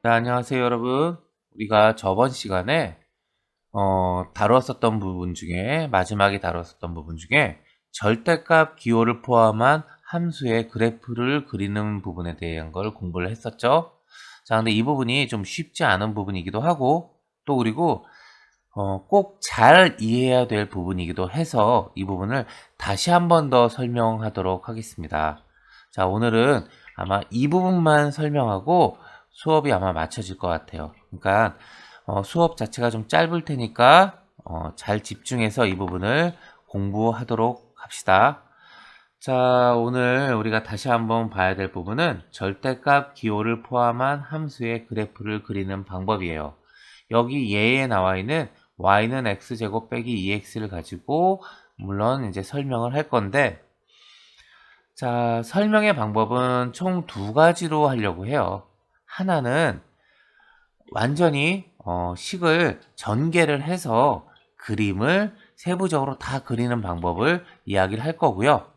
자, 안녕하세요, 여러분. 우리가 저번 시간에 다루었었던 부분 중에 마지막에 다루었었던 부분 중에 절대값 기호를 포함한 함수의 그래프를 그리는 부분에 대한 걸 공부를 했었죠. 자, 근데 이 부분이 좀 쉽지 않은 부분이기도 하고 또 그리고 꼭 잘 이해해야 될 부분이기도 해서 이 부분을 다시 한 번 더 설명하도록 하겠습니다. 자, 오늘은 아마 이 부분만 설명하고 수업이 아마 맞춰질 것 같아요. 그러니까 수업 자체가 좀 짧을 테니까 잘 집중해서 이 부분을 공부하도록 합시다. 자, 오늘 우리가 다시 한번 봐야 될 부분은 절대값 기호를 포함한 함수의 그래프를 그리는 방법이에요. 여기 예에 나와 있는 y는 x제곱 빼기 2x를 가지고 물론 이제 설명을 할 건데, 자, 설명의 방법은 총 두 가지로 하려고 해요. 하나는 완전히 식을 전개를 해서 그림을 세부적으로 다 그리는 방법을 이야기를 할 거고요.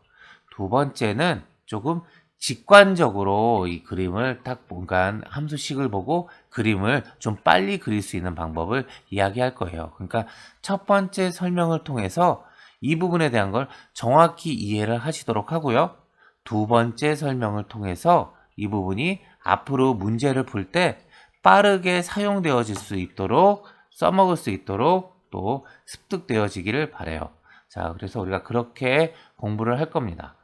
두 번째는 조금 직관적으로 이 그림을 딱 뭔가 함수식을 보고 그림을 좀 빨리 그릴 수 있는 방법을 이야기할 거예요. 그러니까 첫 번째 설명을 통해서 이 부분에 대한 걸 정확히 이해를 하시도록 하고요. 두 번째 설명을 통해서 이 부분이 앞으로 문제를 풀 때 빠르게 사용되어질 수 있도록 써먹을 수 있도록 또 습득되어지기를 바라요. 자, 그래서 우리가 그렇게 공부를 할 겁니다.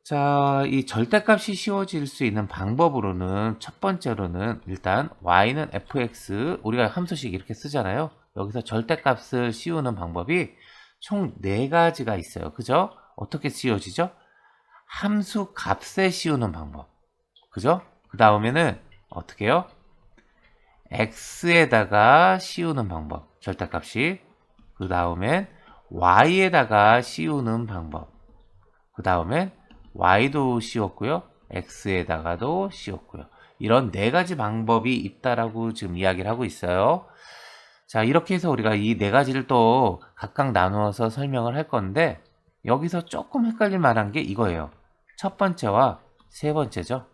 자, 이 절대값이 씌워질 수 있는 방법으로는 첫 번째로는 일단 y는 fx, 우리가 함수식 이렇게 쓰잖아요. 여기서 절대값을 씌우는 방법이 총 4가지가 있어요. 그죠? 어떻게 씌워지죠? 함수 값에 씌우는 방법. 그죠? 그 다음에는 어떻게 해요? x에다가 씌우는 방법. 절대값이. 그 다음엔 y에다가 씌우는 방법. 그 다음엔 y도 씌웠고요. x에다가도 씌웠고요. 이런 4가지 방법이 있다라고 지금 이야기를 하고 있어요. 자, 이렇게 해서 우리가 이 4가지를 또 각각 나누어서 설명을 할 건데, 여기서 조금 헷갈릴 만한 게 이거예요. 첫 번째와 세 번째죠.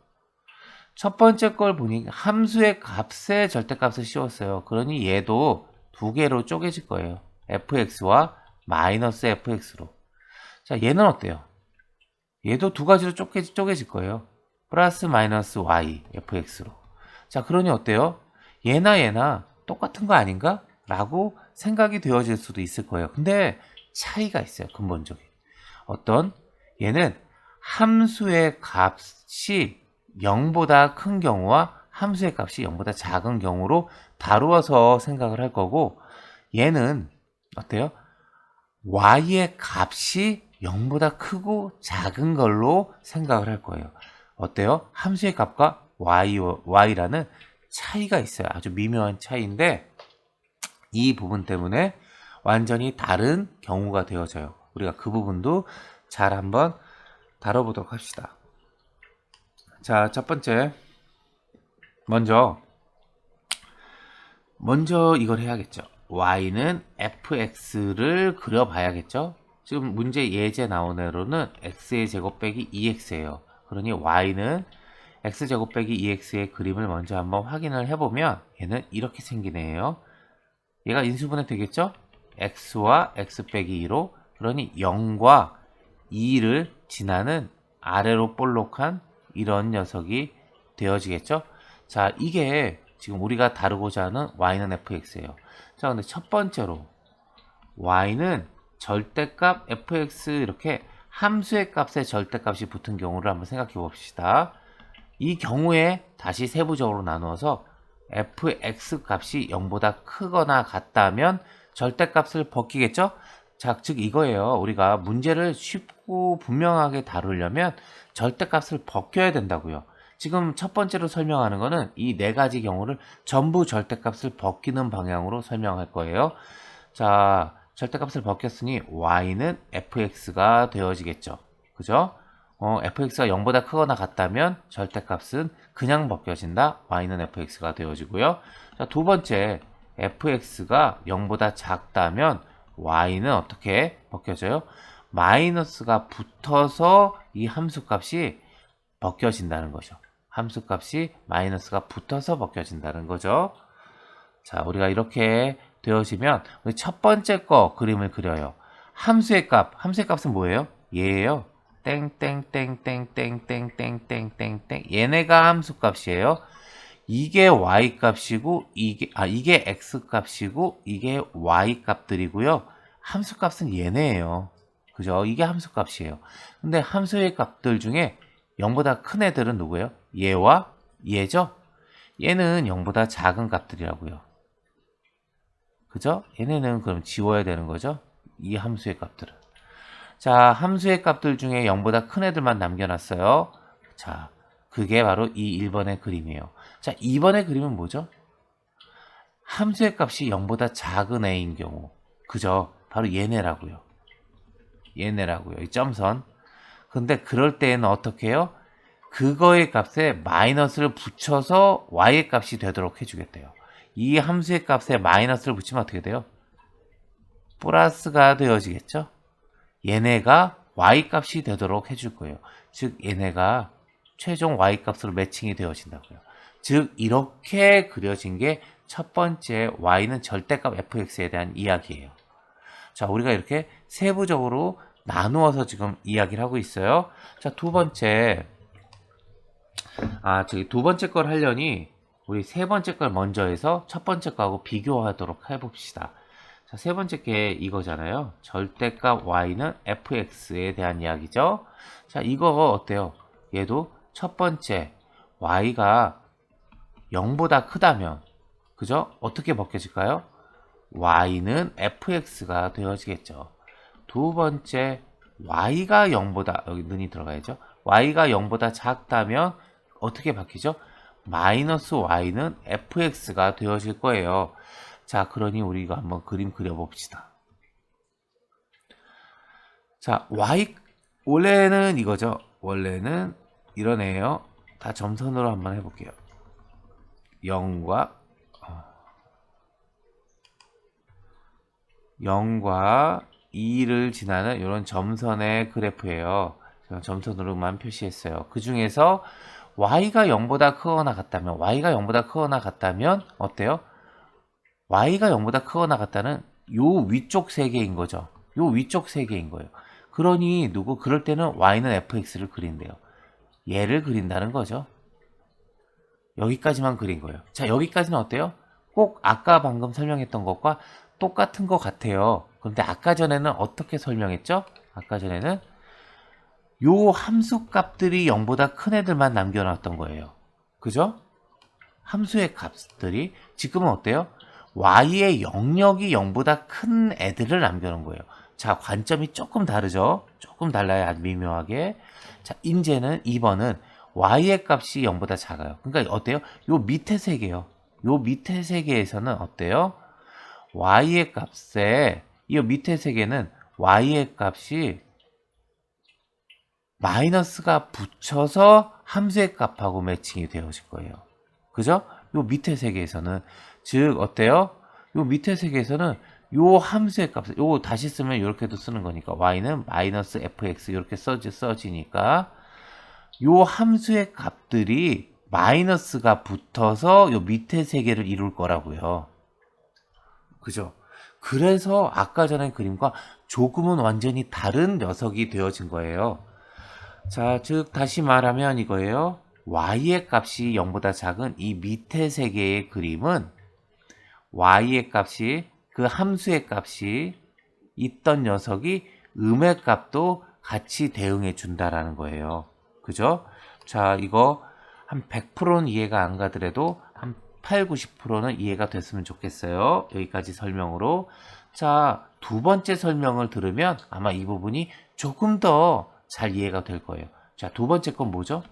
첫 번째 걸 보니 함수의 값에 절대값을 씌웠어요. 그러니 얘도 2개로 쪼개질 거예요. fx와 마이너스 fx로. 자, 얘는 어때요? 얘도 2가지로 쪼개질 거예요. 플러스 마이너스 y fx로. 자, 그러니 어때요? 얘나 똑같은 거 아닌가? 라고 생각이 되어질 수도 있을 거예요. 근데 차이가 있어요. 근본적인. 어떤? 얘는 함수의 값이 0보다 큰 경우와 함수의 값이 0보다 작은 경우로 다루어서 생각을 할 거고, 얘는 어때요? y의 값이 0보다 크고 작은 걸로 생각을 할 거예요. 어때요? 함수의 값과 y라는 차이가 있어요. 아주 미묘한 차이인데 이 부분 때문에 완전히 다른 경우가 되어져요. 우리가 그 부분도 잘 한번 다뤄보도록 합시다. 자, 첫 번째 먼저 이걸 해야겠죠. y는 fx를 그려봐야겠죠. 지금 문제 예제 나온 대로는 x의 제곱 빼기 2x예요. 그러니 y는 x제곱 빼기 2x의 그림을 먼저 한번 확인을 해보면 얘는 이렇게 생기네요. 얘가 인수분해 되겠죠? x와 x 빼기 2로, 그러니 0과 2를 지나는 아래로 볼록한 이런 녀석이 되어지겠죠? 자, 이게 지금 우리가 다루고자 하는 y는 fx예요. 자, 근데 첫 번째로 y는 절대값 fx, 이렇게 함수의 값에 절대값이 붙은 경우를 한번 생각해 봅시다. 이 경우에 다시 세부적으로 나누어서 fx 값이 0보다 크거나 같다면 절대값을 벗기겠죠? 자, 즉 이거예요. 우리가 문제를 쉽고 분명하게 다루려면 절대값을 벗겨야 된다고요. 지금 첫 번째로 설명하는 거는 이 4가지 경우를 전부 절대값을 벗기는 방향으로 설명할 거예요. 자, 절대값을 벗겼으니 y는 fx가 되어지겠죠. 그죠? fx가 0보다 크거나 같다면 절대값은 그냥 벗겨진다. y는 fx가 되어지고요. 자, 두 번째, fx가 0보다 작다면 y는 어떻게 벗겨져요? 마이너스가 붙어서 이 함수값이 벗겨진다는 거죠. 함수값이 마이너스가 붙어서 벗겨진다는 거죠. 자, 우리가 이렇게 되어지면 우리 첫 번째 거 그림을 그려요. 함수의 값은 뭐예요? 얘예요. 땡땡땡땡땡땡땡땡땡 얘네가 함수값이에요. 이게 y 값이고 이게 x 값이고 이게 y 값들이고요. 함수값은 얘네예요. 그죠? 이게 함수값이에요. 근데 함수의 값들 중에 0보다 큰 애들은 누구예요? 얘와 얘죠? 얘는 0보다 작은 값들이라고요. 그죠? 얘네는 그럼 지워야 되는 거죠? 이 함수의 값들은. 자, 함수의 값들 중에 0보다 큰 애들만 남겨놨어요. 자, 그게 바로 이 1번의 그림이에요. 자, 2번의 그림은 뭐죠? 함수의 값이 0보다 작은 애인 경우. 그죠? 바로 얘네라고요. 얘네라고요. 이 점선. 근데 그럴 때에는 어떻게 해요? 그거의 값에 마이너스를 붙여서 y의 값이 되도록 해주겠대요. 이 함수의 값에 마이너스를 붙이면 어떻게 돼요? 플러스가 되어지겠죠? 얘네가 y 값이 되도록 해줄 거예요. 즉 얘네가 최종 y 값으로 매칭이 되어진다고요. 즉 이렇게 그려진 게 첫 번째 y는 절대값 fx에 대한 이야기예요. 자, 우리가 이렇게 세부적으로 나누어서 지금 이야기를 하고 있어요. 자, 두 번째 두 번째 걸 하려니 우리 세 번째 걸 먼저 해서 첫 번째 거하고 비교하도록 해봅시다. 자, 세 번째 게 이거잖아요. 절대값 y는 fx에 대한 이야기죠. 자, 이거 어때요? 얘도 첫 번째 y가 0보다 크다면 그죠? 어떻게 벗겨질까요? y는 fx가 되어지겠죠. 두 번째 y가 0보다 여기 는이 들어가야죠. y가 0보다 작다면 어떻게 바뀌죠? 마이너스 y는 fx가 되어질 거예요. 자, 그러니 우리가 한번 그림 그려봅시다. 자, 원래는 이거죠. 원래는 이런 애예요. 다 점선으로 한번 해볼게요. 0과 2를 지나는 이런 점선의 그래프예요. 제가 점선으로만 표시했어요. 그 중에서 y가 0보다 크거나 같다면 어때요? y가 0보다 크거나 같다는 요 위쪽 세 개인 거죠. 요 위쪽 세 개인 거예요. 그러니 그럴 때는 y는 fx를 그린대요. 얘를 그린다는 거죠. 여기까지만 그린 거예요. 자, 여기까지는 어때요? 꼭 아까 방금 설명했던 것과 똑같은 것 같아요. 그런데 아까 전에는 어떻게 설명했죠? 아까 전에는 요 함수 값들이 0보다 큰 애들만 남겨놨던 거예요. 그죠? 함수의 값들이 지금은 어때요? y의 영역이 0보다 큰 애들을 남겨놓은 거예요. 자, 관점이 조금 다르죠? 조금 달라요. 아주 미묘하게. 자, 이제는 2번은 y의 값이 0보다 작아요. 그러니까 어때요? 요 밑에 세 개요. 요 밑에 세 개에서는 어때요? y의 값에 이 밑에 세 개는 y의 값이 마이너스가 붙여서 함수의 값하고 매칭이 되어질 거예요. 그죠? 요 밑에 세 개에서는 즉 어때요? 요 밑에 세 개에서는 요 함수의 값, 요거 다시 쓰면 이렇게도 쓰는 거니까 y는 마이너스 fx 이렇게 써지니까 요 함수의 값들이 마이너스가 붙어서 요 밑에 세 개를 이룰 거라고요. 그죠? 그래서 아까 전에 그림과 조금은 완전히 다른 녀석이 되어진 거예요. 자, 즉 다시 말하면 이거예요. y의 값이 0보다 작은 이 밑에 세 개의 그림은 y의 값이 그 함수의 값이 있던 녀석이 음의 값도 같이 대응해 준다라는 거예요. 그죠? 자, 이거 한 100%는 이해가 안 가더라도 한 8, 90%는 이해가 됐으면 좋겠어요. 여기까지 설명으로. 자, 두 번째 설명을 들으면 아마 이 부분이 조금 더 잘 이해가 될 거예요. 자, 두 번째 건 뭐죠?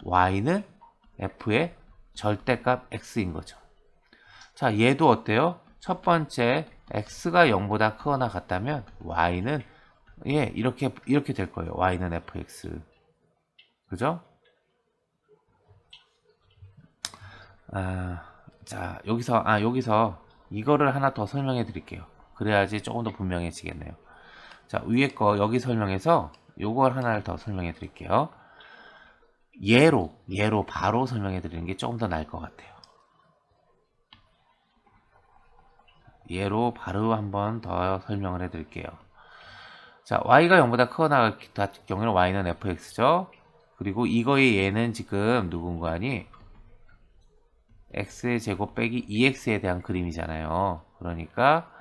y는 f의 절대값 x인 거죠. 자, 얘도 어때요? 첫 번째 x가 0보다 크거나 같다면 y는 이렇게 될 거예요. y는 fx. 그죠? 자, 여기서 이거를 하나 더 설명해 드릴게요. 그래야지 조금 더 분명해지겠네요. 자, 위에 거 여기 설명해서 요걸 하나를 더 설명해 드릴게요. 예로 바로 설명해 드리는 게 조금 더 나을 것 같아요. 예로 바로 한번 더 설명을 해 드릴게요. 자, y가 0보다 크거나 같을 경우에는 y는 fx죠. 그리고 이거의 얘는 지금 누군가 하니 x의 제곱 빼기 2x에 대한 그림이잖아요. 그러니까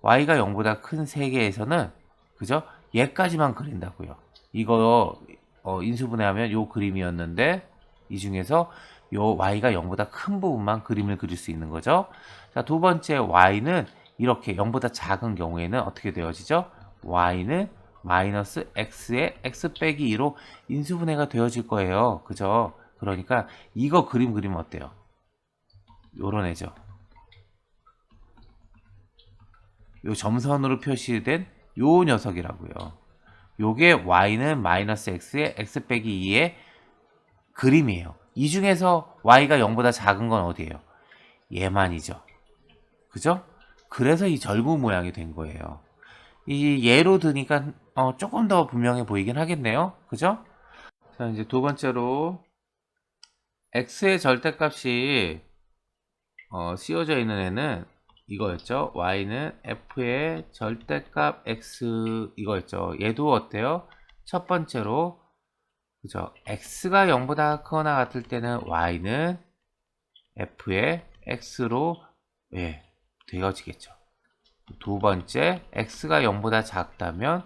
y가 0보다 큰 세계에서는 그죠? 얘까지만 그린다고요. 이거 인수분해하면 요 그림이었는데 이 중에서 요 y가 0보다 큰 부분만 그림을 그릴 수 있는 거죠. 자, 두 번째 y는 이렇게 0보다 작은 경우에는 어떻게 되어지죠? y는 마이너스 x의 x 빼기 2로 인수분해가 되어질 거예요. 그죠? 그러니까 이거 그림 그리면 어때요? 요런 애죠. 요 점선으로 표시된 요 녀석이라고요. 요게 y는 마이너스 x의 x 빼기 2의 그림이에요. 이 중에서 y가 0보다 작은 건 어디예요? 얘만이죠. 그죠? 그래서 이 절구 모양이 된 거예요. 이 예로 드니까 조금 더 분명해 보이긴 하겠네요. 그죠? 자, 이제 두 번째로 x의 절대값이 씌워져 있는 애는 이거였죠. y는 f의 절대값 x 이거였죠. 얘도 어때요? 첫 번째로 그죠? x가 0보다 크거나 같을 때는 y는 f의 x로 되어지겠죠. 두 번째 x가 0보다 작다면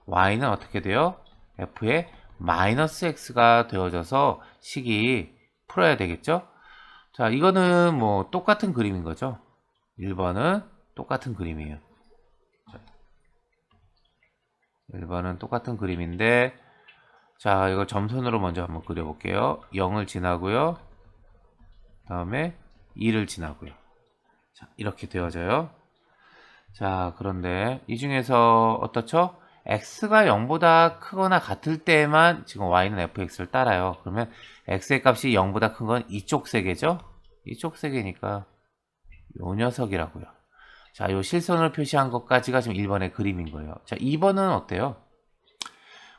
y는 어떻게 돼요? f의 마이너스 x가 되어져서 식이 풀어야 되겠죠? 자, 이거는 뭐 똑같은 그림인 거죠. 1번은 똑같은 그림이에요. 1번은 똑같은 그림인데 자, 이거 점선으로 먼저 한번 그려볼게요. 0을 지나고요. 다음에 2를 지나고요. 자, 이렇게 되어져요. 자, 그런데 이 중에서 어떻죠? x가 0보다 크거나 같을 때만 지금 y는 fx를 따라요. 그러면 x의 값이 0보다 큰 건 이쪽 세계죠? 이쪽 세계니까 요 녀석이라고요. 자, 요 실선을 표시한 것까지가 지금 1번의 그림인 거예요. 자, 2번은 어때요?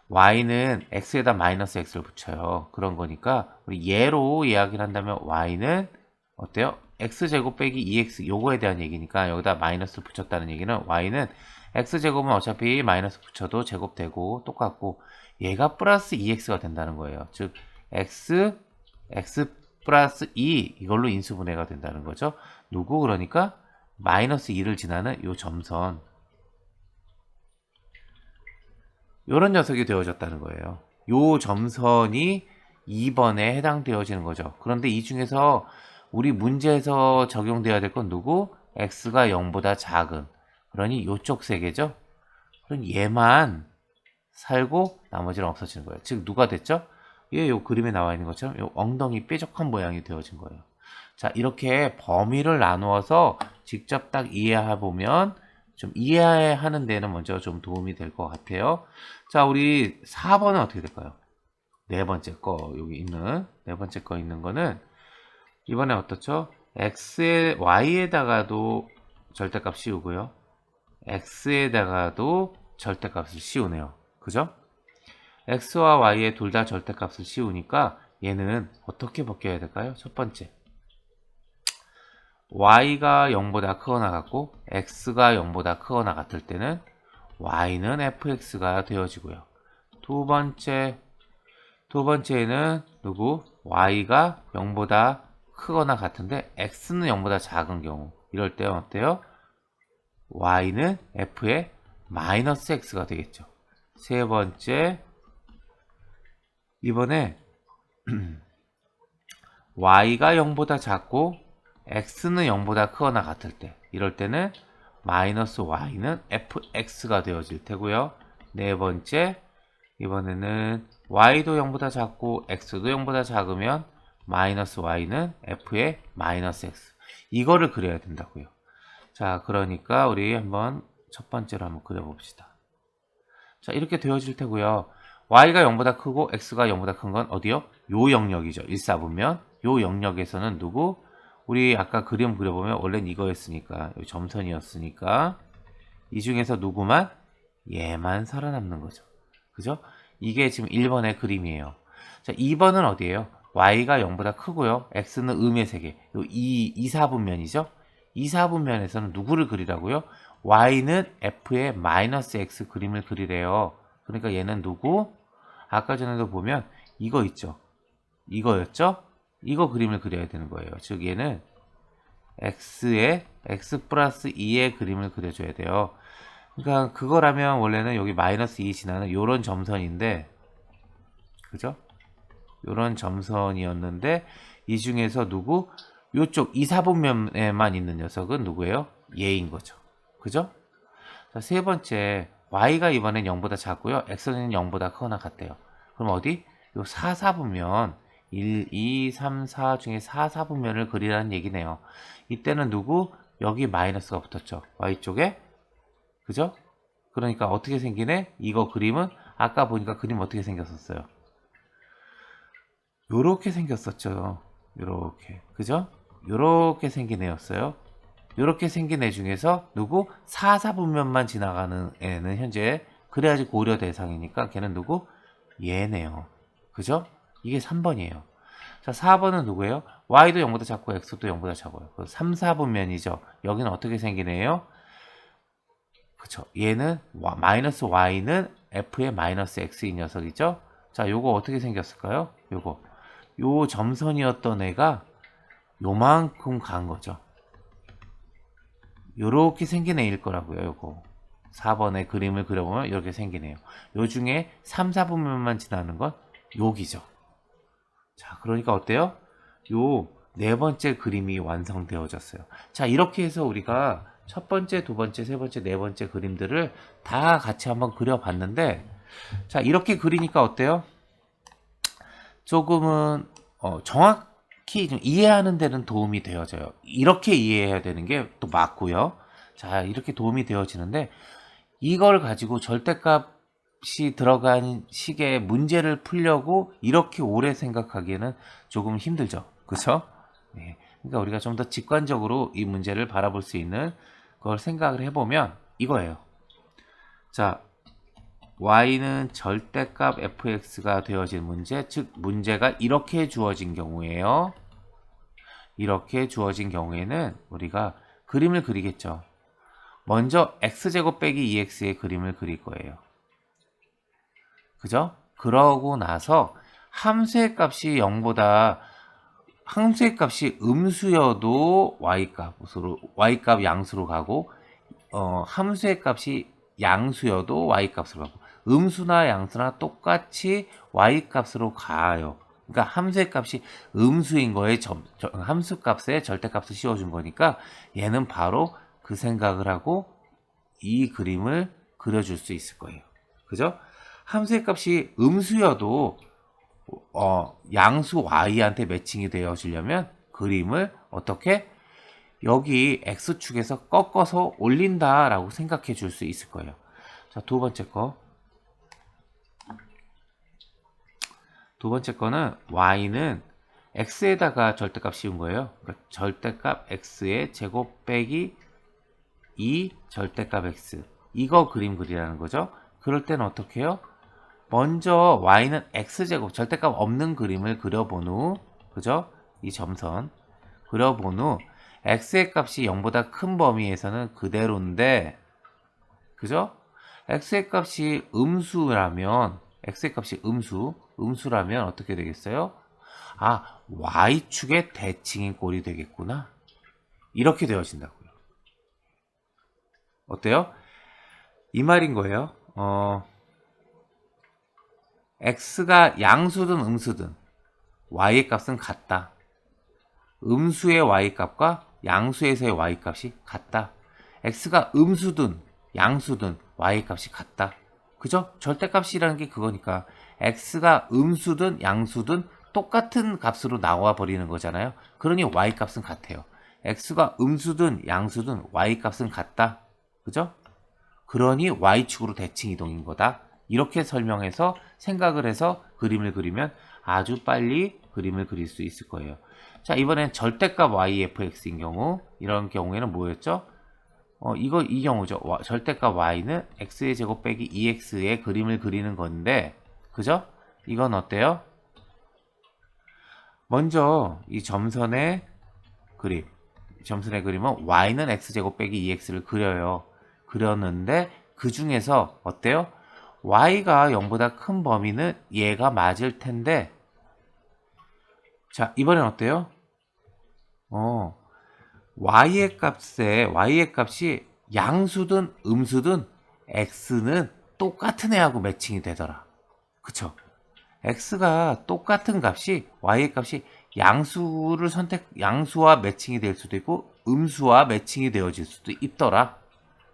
y는 x에다 마이너스 x를 붙여요. 그런 거니까 우리 얘로 이야기를 한다면 y는 어때요? x제곱 빼기 2x 요거에 대한 얘기니까 여기다 마이너스를 붙였다는 얘기는 y는 x제곱은 어차피 마이너스 붙여도 제곱되고 똑같고 얘가 플러스 2x가 된다는 거예요. 즉 x 플러스 2 이걸로 인수분해가 된다는 거죠. 누구? 그러니까 마이너스 2를 지나는 요 점선 요런 녀석이 되어졌다는 거예요. 요 점선이 2번에 해당되어지는 거죠. 그런데 이 중에서 우리 문제에서 적용돼야 될 건 누구? x가 0보다 작은 그러니 요쪽 세계죠. 그럼 얘만 살고 나머지는 없어지는 거예요. 즉 누가 됐죠? 요 그림에 나와 있는 것처럼 요 엉덩이 뾰족한 모양이 되어진 거예요. 자, 이렇게 범위를 나누어서 직접 딱 이해해보면 좀 이해하는 데는 먼저 좀 도움이 될 것 같아요. 자, 우리 4번은 어떻게 될까요? 네 번째 거 여기 있는 네 번째 거 있는 거는 이번에 어떻죠? y에다가도 절대값 씌우고요. x에다가도 절대값을 씌우네요. 그죠? x와 y에 둘 다 절대값을 씌우니까 얘는 어떻게 벗겨야 될까요? 첫 번째 y가 0보다 크거나 같고 x가 0보다 크거나 같을 때는 y는 fx가 되어지고요. 두 번째는 누구? y가 0보다 크거나 같은데 x는 0보다 작은 경우 이럴 때 어때요? y는 f의 마이너스 x가 되겠죠. 세 번째 이번에 y가 0보다 작고 x는 0보다 크거나 같을 때 이럴 때는 마이너스 y는 fx가 되어질 테고요. 네 번째 이번에는 y도 0보다 작고 x도 0보다 작으면 마이너스 y는 f의 마이너스 x 이거를 그려야 된다고요. 자, 그러니까 우리 한번 첫 번째로 한번 그려봅시다. 자, 이렇게 되어질 테고요. y가 0보다 크고 x가 0보다 큰 건 어디요? 요 영역이죠. 1사분면 요 영역에서는 누구? 우리 아까 그림 그려보면 원래는 이거였으니까 요 점선이었으니까 이 중에서 누구만? 얘만 살아남는 거죠. 그죠? 이게 지금 1번의 그림이에요. 자, 2번은 어디예요? y가 0보다 크고요. x는 음의 세계. 2사분면이죠. 2사분면에서는 누구를 그리라고요? y는 f의 마이너스 x 그림을 그리래요. 그러니까 얘는 누구? 아까 전에도 보면 이거 있죠. 이거였죠? 이거 그림을 그려야 되는 거예요. 즉 얘는 x의 x 플러스 2의 그림을 그려줘야 돼요. 그러니까 그거라면 원래는 여기 마이너스 2 지나는 요런 점선인데, 그죠? 요런 점선이었는데 이 중에서 누구? 요쪽 2사분면에만 있는 녀석은 누구예요? 얘인 거죠. 그죠? 자, 세 번째, y가 이번엔 0보다 작고요. x는 0보다 크거나 같대요. 그럼 어디? 요 4사분면 1, 2, 3, 4 중에 4사분면을 그리라는 얘기네요. 이때는 누구? 여기 마이너스가 붙었죠. y쪽에. 그죠? 그러니까 어떻게 생기네? 이거 그림은 아까 보니까 그림 어떻게 생겼었어요? 요렇게 생겼었죠. 요렇게. 그죠? 요렇게 생긴 애였어요. 요렇게 생긴 애 중에서 누구? 4사분면만 지나가는 애는 현재 그래야지 고려 대상이니까 걔는 누구? 얘네요. 그죠? 이게 3번이에요. 자, 4번은 누구예요? y도 0보다 작고 x도 0보다 작아요. 3, 4분면이죠. 여기는 어떻게 생긴 애예요? 그쵸. 얘는 마이너스 y는 f의 마이너스 x인 녀석이죠. 자, 요거 어떻게 생겼을까요? 요거. 요 점선이었던 애가 요만큼 간 거죠. 요렇게 생긴 애일 거라고요, 요거. 4번의 그림을 그려보면 이렇게 생기네요. 요 중에 3, 4분면만 지나는 건 여기죠. 자, 그러니까 어때요? 요 네 번째 그림이 완성되어졌어요. 자, 이렇게 해서 우리가 첫 번째, 두 번째, 세 번째, 네 번째 그림들을 다 같이 한번 그려봤는데, 자, 이렇게 그리니까 어때요? 조금은 정확히 좀 이해하는 데는 도움이 되어져요. 이렇게 이해해야 되는 게 또 맞고요. 자, 이렇게 도움이 되어지는데 이걸 가지고 절대값이 들어간 식의 문제를 풀려고 이렇게 오래 생각하기에는 조금 힘들죠. 그렇죠? 네. 그러니까 우리가 좀 더 직관적으로 이 문제를 바라볼 수 있는 걸 생각을 해보면 이거예요. 자, y는 절대값 fx가 되어진 문제, 즉 문제가 이렇게 주어진 경우에요. 이렇게 주어진 경우에는 우리가 그림을 그리겠죠. 먼저 x제곱 빼기 2x의 그림을 그릴 거예요. 그죠? 그러고 나서 함수의 값이 0보다 함수의 값이 음수여도 y값 양수로 가고 함수의 값이 양수여도 y값으로 가고 음수나 양수나 똑같이 y값으로 가요. 그러니까 함수의 값이 음수인 거에 함수 값에 절대값을 씌워준 거니까 얘는 바로 그 생각을 하고 이 그림을 그려줄 수 있을 거예요. 그죠? 함수의 값이 음수여도 양수 y한테 매칭이 되어지려면 그림을 어떻게 여기 x축에서 꺾어서 올린다라고 생각해 줄 수 있을 거예요. 자, 두 번째 거는 y는 x에다가 절대값 씌운 거예요. 그러니까 절대값 x의 제곱 빼기 2 절대값 x 이거 그림 그리라는 거죠. 그럴 때는 어떻게 해요? 먼저 y는 x제곱 절대값 없는 그림을 그려본 후, 그죠? 이 점선 그려본 후 x의 값이 0보다 큰 범위에서는 그대로인데, 그죠? x의 값이 음수라면 음수라면 어떻게 되겠어요? 아, y축의 대칭인 꼴이 되겠구나. 이렇게 되어진다고요. 어때요? 이 말인 거예요. x가 양수든 음수든 y의 값은 같다. 음수의 y값과 양수에서의 y값이 같다. x가 음수든 양수든 y값이 같다. 그죠? 절대값이라는 게 그거니까 x가 음수든 양수든 똑같은 값으로 나와 버리는 거잖아요. 그러니 y값은 같아요. x가 음수든 양수든 y값은 같다. 그죠? 그러니 y축으로 대칭 이동인 거다. 이렇게 설명해서 생각을 해서 그림을 그리면 아주 빨리 그림을 그릴 수 있을 거예요. 자, 이번엔 절대값 yfx인 경우, 이런 경우에는 뭐였죠? 이 경우죠. 절대값 y는 x의 제곱 빼기 2x의 그림을 그리는 건데, 그죠? 이건 어때요? 먼저 이 점선의 그림, 점선의 그림은 y는 x제곱 빼기 2x를 그려요. 그렸는데 그 중에서 어때요? y가 0보다 큰 범위는 얘가 맞을 텐데, 자, 이번엔 어때요? y의 값이 양수든 음수든 x는 똑같은 애하고 매칭이 되더라. 그쵸? x가 똑같은 값이 y의 값이 양수와 매칭이 될 수도 있고 음수와 매칭이 되어질 수도 있더라.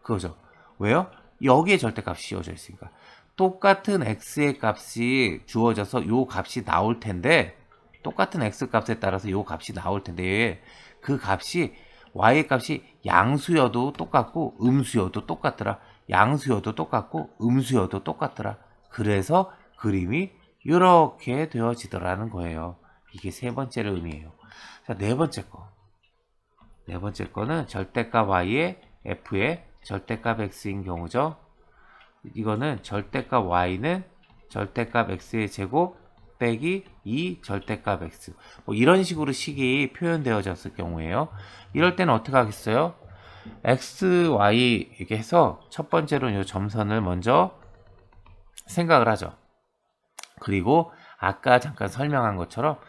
그거죠. 왜요? 여기에 절대값이 주어져 있으니까. 똑같은 x의 값이 주어져서 요 값이 나올 텐데, 똑같은 x 값에 따라서 요 값이 나올 텐데, 그 값이 y의 값이 양수여도 똑같고 음수여도 똑같더라. 양수여도 똑같고 음수여도 똑같더라. 그래서 그림이 이렇게 되어지더라는 거예요. 이게 세 번째를 의미해요. 자, 네 번째 거. 네 번째 거는 절대값 y의 f의 절대값 x인 경우죠. 이거는 절대값 y는 절대값 x의 제곱 빼기 2 절대값 x. 뭐 이런 식으로 식이 표현되어졌을 경우에요. 이럴 때는 어떻게 하겠어요? x, y 이렇게 해서 첫 번째로 이 점선을 먼저 생각을 하죠. 그리고 아까 잠깐 설명한 것처럼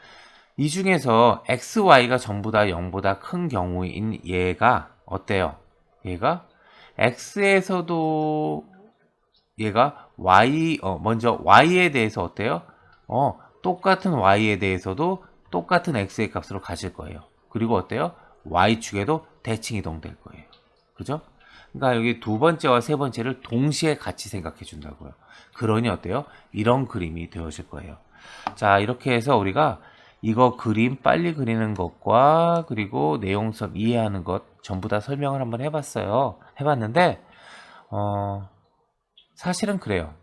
이 중에서 x, y가 전부 다 0보다 큰 경우인 얘가 어때요? 얘가 x에서도 얘가 먼저 y에 대해서 어때요? 똑같은 y에 대해서도 똑같은 x의 값으로 가질 거예요. 그리고 어때요? y축에도 대칭 이동될 거예요. 그죠? 그러니까 여기 두 번째와 세 번째를 동시에 같이 생각해 준다고요. 그러니 어때요? 이런 그림이 되어질 거예요. 자, 이렇게 해서 우리가 이거 그림 빨리 그리는 것과 그리고 내용선 이해하는 것 전부 다 설명을 한번 해봤는데 사실은 그래요.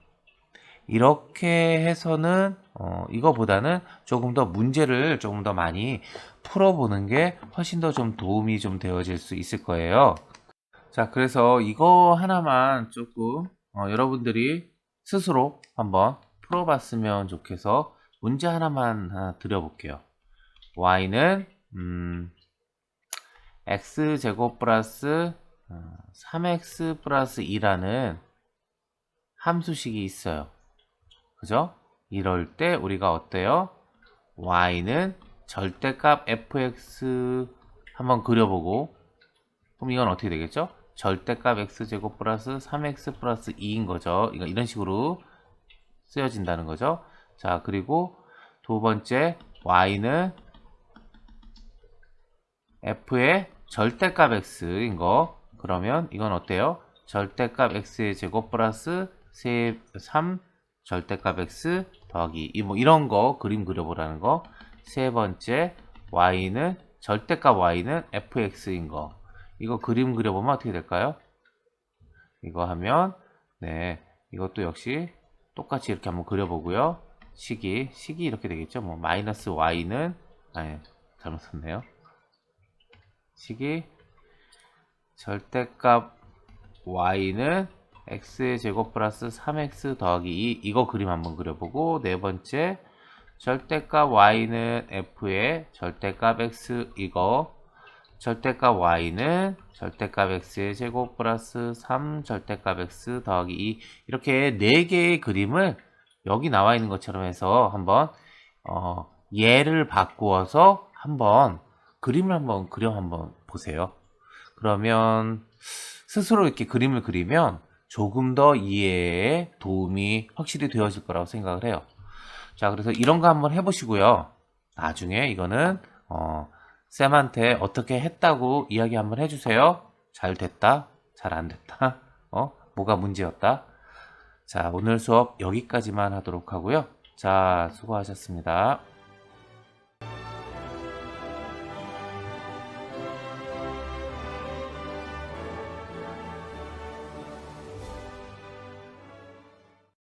이렇게 해서는 이거보다는 조금 더 문제를 조금 더 많이 풀어보는 게 훨씬 더 좀 도움이 좀 되어질 수 있을 거예요. 자, 그래서 이거 하나만 조금 여러분들이 스스로 한번 풀어봤으면 좋겠어 문제 하나 드려볼게요. y는 x제곱 플러스 3x 플러스 2라는 함수식이 있어요. 그죠? 이럴 때 우리가 어때요? y는 절대값 fx 한번 그려보고, 그럼 이건 어떻게 되겠죠? 절대값 x제곱 플러스 3x 플러스 2인 거죠. 이런 식으로 쓰여진다는 거죠. 자, 그리고 두 번째 y는 f의 절대값 x인 거. 그러면 이건 어때요? 절대값 x의 제곱 플러스 3 절대값 x 더하기 뭐 이런 거 그림 그려보라는 거. 세 번째 y는 절대값 y는 fx인 거. 이거 그림 그려보면 어떻게 될까요? 이거 하면 네, 이것도 역시 똑같이 이렇게 한번 그려보고요. 식이 이렇게 되겠죠. 뭐 마이너스 y는 잘못 썼네요. 식이 절대값 y는 x의 제곱 플러스 3x 더하기 2 이거 그림 한번 그려보고, 네 번째 절대값 y는 f의 절대값 x 이거 절대값 y는 절대값 x의 제곱 플러스 3 절대값 x 더하기 2 이렇게 4개의 그림을 여기 나와 있는 것처럼 해서 한번 얘를 바꾸어서 한번 그림을 한번 한번 보세요. 그러면 스스로 이렇게 그림을 그리면 조금 더 이해에 도움이 확실히 되어질 거라고 생각을 해요. 자, 그래서 이런 거 한번 해보시고요. 나중에 이거는 쌤한테 어떻게 했다고 이야기 한번 해주세요. 잘 됐다, 잘 안 됐다, 뭐가 문제였다. 자, 오늘 수업 여기까지만 하도록 하고요. 자, 수고하셨습니다.